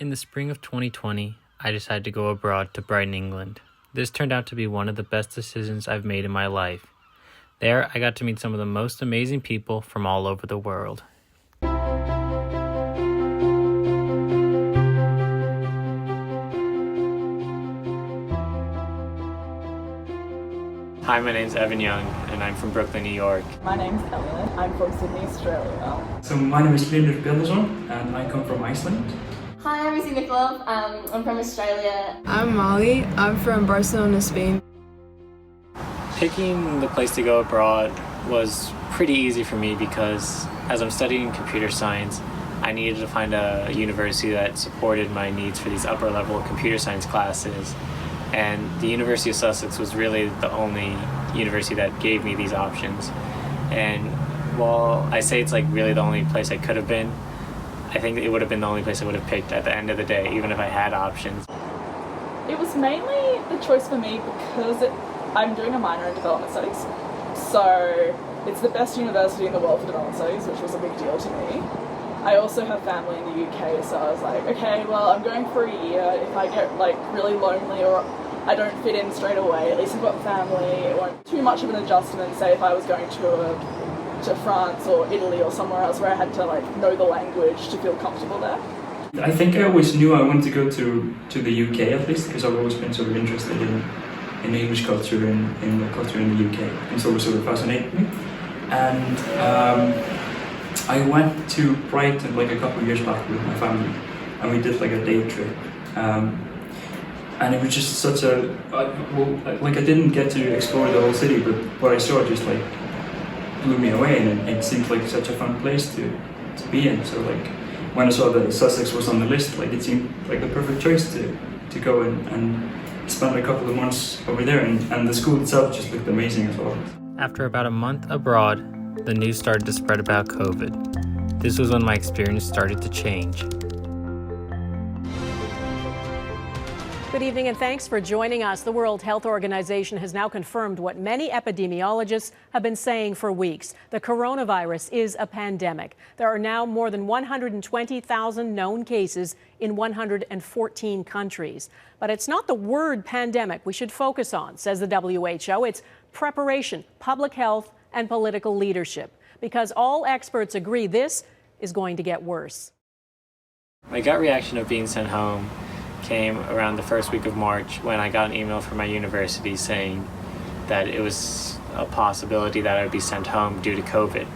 In the spring of 2020, I decided to go abroad to Brighton, England. This turned out to be one of the best decisions I've made in my life. There, I got to meet some of the most amazing people from all over the world. Hi, my name's Evan Young, and I'm from Brooklyn, New York. My name's Ellen. I'm from Sydney, Australia. So my name is Linda Pedersen, and I come from Iceland. Hi, I'm Izzy Nikolov. I'm from Australia. I'm Molly. I'm from Barcelona, Spain. Picking the place to go abroad was pretty easy for me because as I'm studying computer science, I needed to find a university that supported my needs for these upper level computer science classes. And the University of Sussex was really the only university that gave me these options. And while I say it's like really the only place I could have been, I think it would have been the only place I would have picked at the end of the day, even if I had options. It was mainly the choice for me because I'm doing a minor in development studies. So it's the best university in the world for development studies, which was a big deal to me. I also have family in the UK, so I was like, okay, well, I'm going for a year. If I get like really lonely or I don't fit in straight away, at least I've got family. It won't be too much of an adjustment, say if I was going to France or Italy or somewhere else where I had to like know the language to feel comfortable there. I think I always knew I wanted to go to the UK at least, because I've always been sort of interested in English culture and in the culture in the UK, and so it sort of fascinated me. And I went to Brighton like a couple of years back with my family, and we did like a day trip. And it was just such a, I didn't get to explore the whole city, but what I saw just like blew me away, and it seemed like such a fun place to be in. So like when I saw that Sussex was on the list, like it seemed like the perfect choice to go and spend a couple of months over there, and the school itself just looked amazing as well. After about a month abroad, the news started to spread about COVID. This was when my experience started to change. Good evening and thanks for joining us. The World Health Organization has now confirmed what many epidemiologists have been saying for weeks. The coronavirus is a pandemic. There are now more than 120,000 known cases in 114 countries. But it's not the word pandemic we should focus on, says the WHO. It's preparation, public health, and political leadership. Because all experts agree this is going to get worse. My gut reaction of being sent home came around the first week of March when I got an email from my university saying that it was a possibility that I would be sent home due to COVID.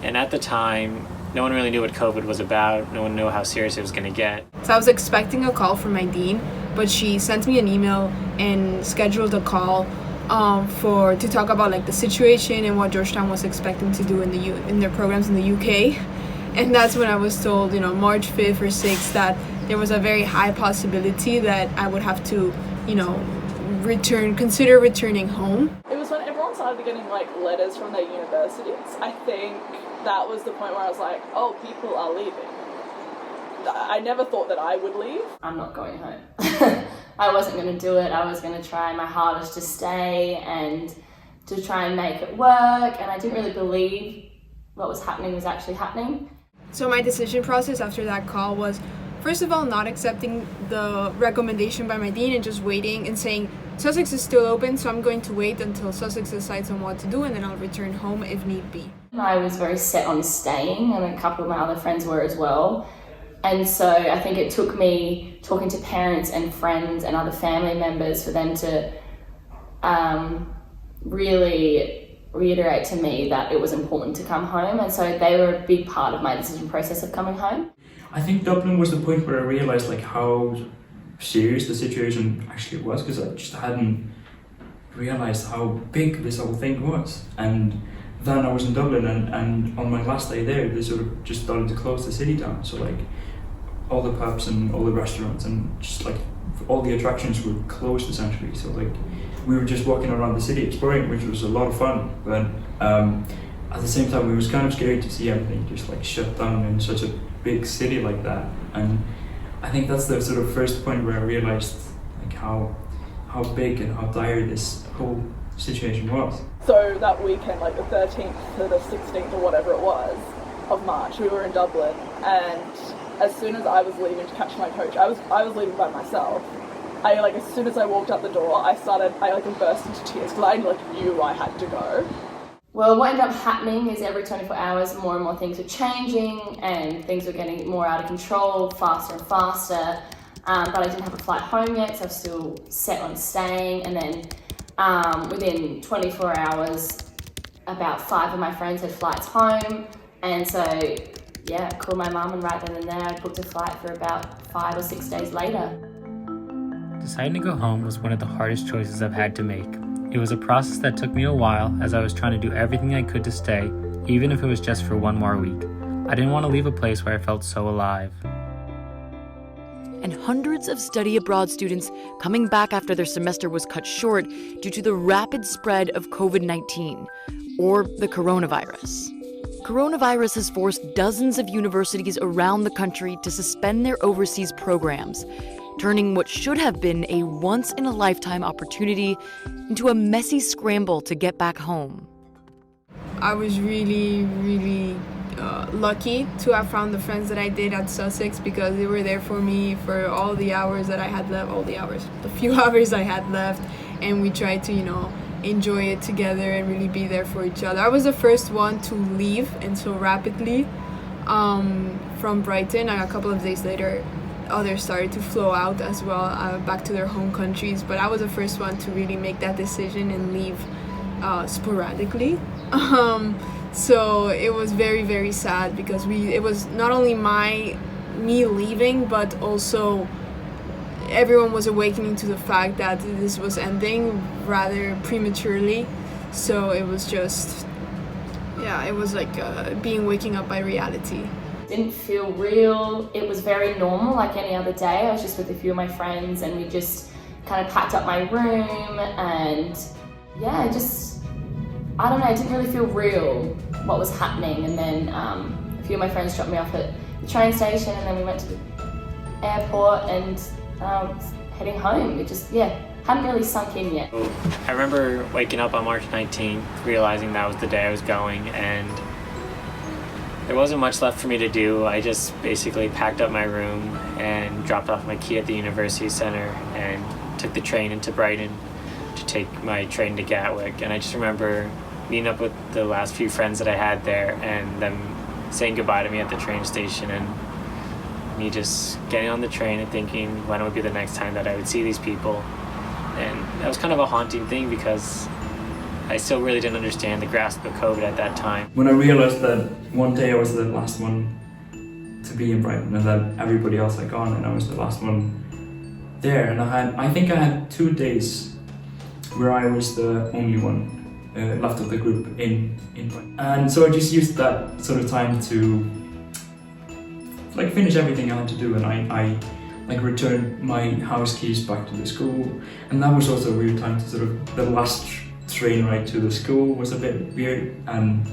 And at the time, no one really knew what COVID was about. No one knew how serious it was going to get. So I was expecting a call from my dean, but she sent me an email and scheduled a call to talk about like the situation and what Georgetown was expecting to do in their programs in the UK. And that's when I was told, March 5th or 6th, that there was a very high possibility that I would have to, consider returning home. It was when everyone started getting like letters from their universities. I think that was the point where I was like, oh, people are leaving. I never thought that I would leave. I'm not going home. I wasn't going to do it. I was going to try my hardest to stay and to try and make it work. And I didn't really believe what was happening was actually happening. So my decision process after that call was, first of all, not accepting the recommendation by my dean and just waiting and saying, Sussex is still open, so I'm going to wait until Sussex decides on what to do, and then I'll return home if need be. I was very set on staying, and a couple of my other friends were as well. And so I think it took me talking to parents and friends and other family members for them to really reiterate to me that it was important to come home, and so they were a big part of my decision process of coming home. I think Dublin was the point where I realised like how serious the situation actually was, because I just hadn't realised how big this whole thing was. And then I was in Dublin, and on my last day there, they sort of just started to close the city down. So like all the pubs and all the restaurants and just like all the attractions were closed essentially. So like we were just walking around the city exploring, which was a lot of fun. But at the same time, it was kind of scary to see everything just like shut down in such a big city like that. And I think that's the sort of first point where I realized like how big and how dire this whole situation was. So that weekend, like the 13th to the 16th or whatever it was of March, we were in Dublin, and as soon as I was leaving to catch my coach, I was leaving by myself. As soon as I walked out the door, I burst into tears because I knew I had to go. Well, what ended up happening is every 24 hours, more and more things were changing and things were getting more out of control, faster and faster. But I didn't have a flight home yet, so I was still set on staying. And then within 24 hours, about 5 of my friends had flights home. And so, I called my mum, and right then and there, I booked a flight for about 5 or 6 days later. Deciding to go home was one of the hardest choices I've had to make. It was a process that took me a while, as I was trying to do everything I could to stay, even if it was just for one more week. I didn't want to leave a place where I felt so alive. And hundreds of study abroad students coming back after their semester was cut short due to the rapid spread of COVID-19, or the coronavirus. Coronavirus has forced dozens of universities around the country to suspend their overseas programs, turning what should have been a once-in-a-lifetime opportunity into a messy scramble to get back home. I was really, really lucky to have found the friends that I did at Sussex, because they were there for me for all the hours that I had left, the few hours I had left, and we tried to, enjoy it together and really be there for each other. I was the first one to leave, and so rapidly, from Brighton. A couple of days later, others started to flow out as well, back to their home countries, but I was the first one to really make that decision and leave sporadically. So it was very, very sad, because it was not only me leaving, but also everyone was awakening to the fact that this was ending rather prematurely. So it was just, it was like waking up by reality. Didn't feel real. It was very normal, like any other day. I was just with a few of my friends, and we just kind of packed up my room, and I don't know, it didn't really feel real what was happening. And then a few of my friends dropped me off at the train station, and then we went to the airport and heading home. It just, hadn't really sunk in yet. I remember waking up on March 19th, realizing that was the day I was going, and there wasn't much left for me to do. I just basically packed up my room and dropped off my key at the university center and took the train into Brighton to take my train to Gatwick. And I just remember meeting up with the last few friends that I had there, and them saying goodbye to me at the train station, and me just getting on the train and thinking when would be the next time that I would see these people. And that was kind of a haunting thing, because I still really didn't understand the grasp of COVID at that time. When I realized that one day I was the last one to be in Brighton, and that everybody else had gone, and I was the last one there, and I think I had 2 days where I was the only one left of the group in Brighton. And so I just used that sort of time to finish everything I had to do, and I returned my house keys back to the school. And that was also a weird time to the last train ride to the school was a bit weird, and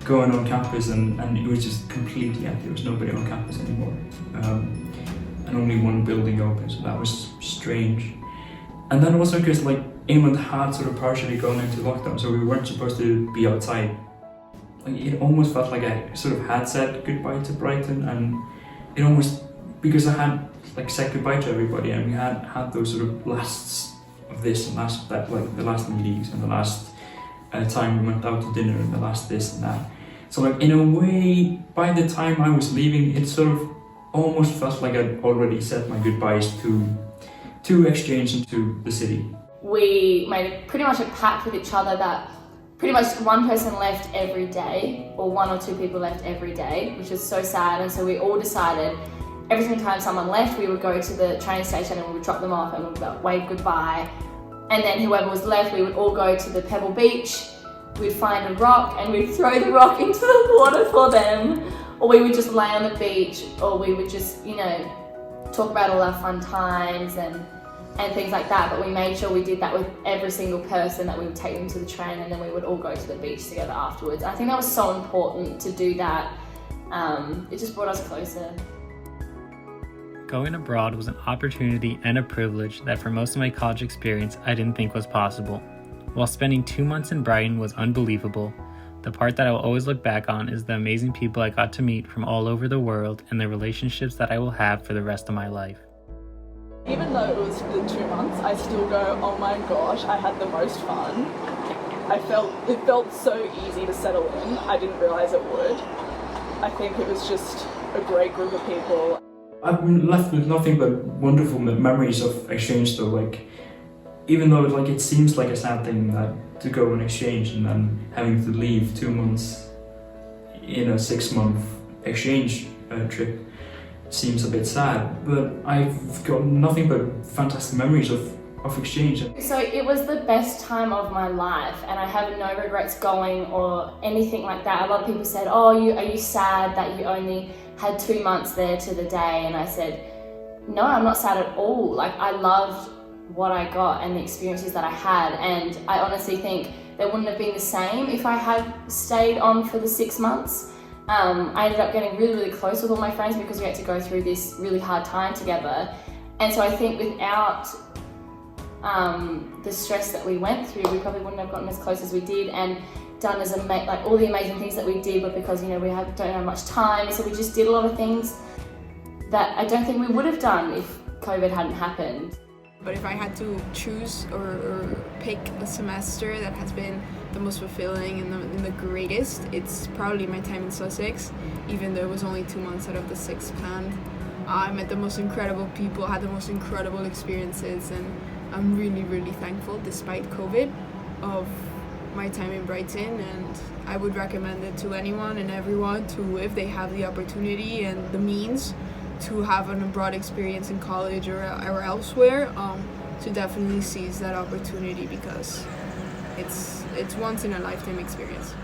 going on campus, and it was just completely empty. There was nobody on campus anymore, and only one building open, so that was strange. And then also because England had partially gone into lockdown, so we weren't supposed to be outside. It almost felt like I had said goodbye to Brighton, and it almost, because I had said goodbye to everybody, and we had those lasts of this and last that, the last meetings and the last time we went out to dinner and the last this and that. So in a way, by the time I was leaving, it almost felt like I'd already said my goodbyes to exchange into the city. We made pretty much a pact with each other that pretty much one person left every day, or 1 or 2 people left every day, which is so sad. And so we all decided every single time someone left, we would go to the train station and we would drop them off and we would wave goodbye. And then whoever was left, we would all go to the Pebble Beach, we'd find a rock and we'd throw the rock into the water for them. Or we would just lay on the beach, or we would just, talk about all our fun times and things like that. But we made sure we did that with every single person, that we would take them to the train, and then we would all go to the beach together afterwards. I think that was so important to do that. It just brought us closer. Going abroad was an opportunity and a privilege that for most of my college experience I didn't think was possible. While spending 2 months in Brighton was unbelievable, The part that I will always look back on is the amazing people I got to meet from all over the world and the relationships that I will have for the rest of my life. Even though it was the 2 months, I still go, oh my gosh, I had the most fun. It felt so easy to settle in. I didn't realise it would. I think it was just a great group of people. I've been left with nothing but wonderful memories of exchange though, like, even though it seems like a sad thing that to go on exchange and then having to leave 2 months in a 6-month exchange trip seems a bit sad, but I've got nothing but fantastic memories of exchange. So it was the best time of my life and I have no regrets going or anything like that. A lot of people said, oh, are you sad that you only had 2 months there to the day? And I said, no, I'm not sad at all. Like, I loved what I got and the experiences that I had, and I honestly think they wouldn't have been the same if I had stayed on for the 6 months. I ended up getting really, really close with all my friends because we had to go through this really hard time together. And so I think without the stress that we went through, we probably wouldn't have gotten as close as we did and done like all the amazing things that we did, but because, you know, we don't have much time, so we just did a lot of things that I don't think we would have done if COVID hadn't happened. But if I had to choose or pick a semester that has been the most fulfilling and the greatest, it's probably my time in Sussex, even though it was only 2 months out of the 6 planned. I met the most incredible people, had the most incredible experiences, and I'm really, really thankful, despite COVID, of my time in Brighton, and I would recommend it to anyone and everyone to, if they have the opportunity and the means, to have an abroad experience in college or elsewhere, to definitely seize that opportunity because it's once in a lifetime experience.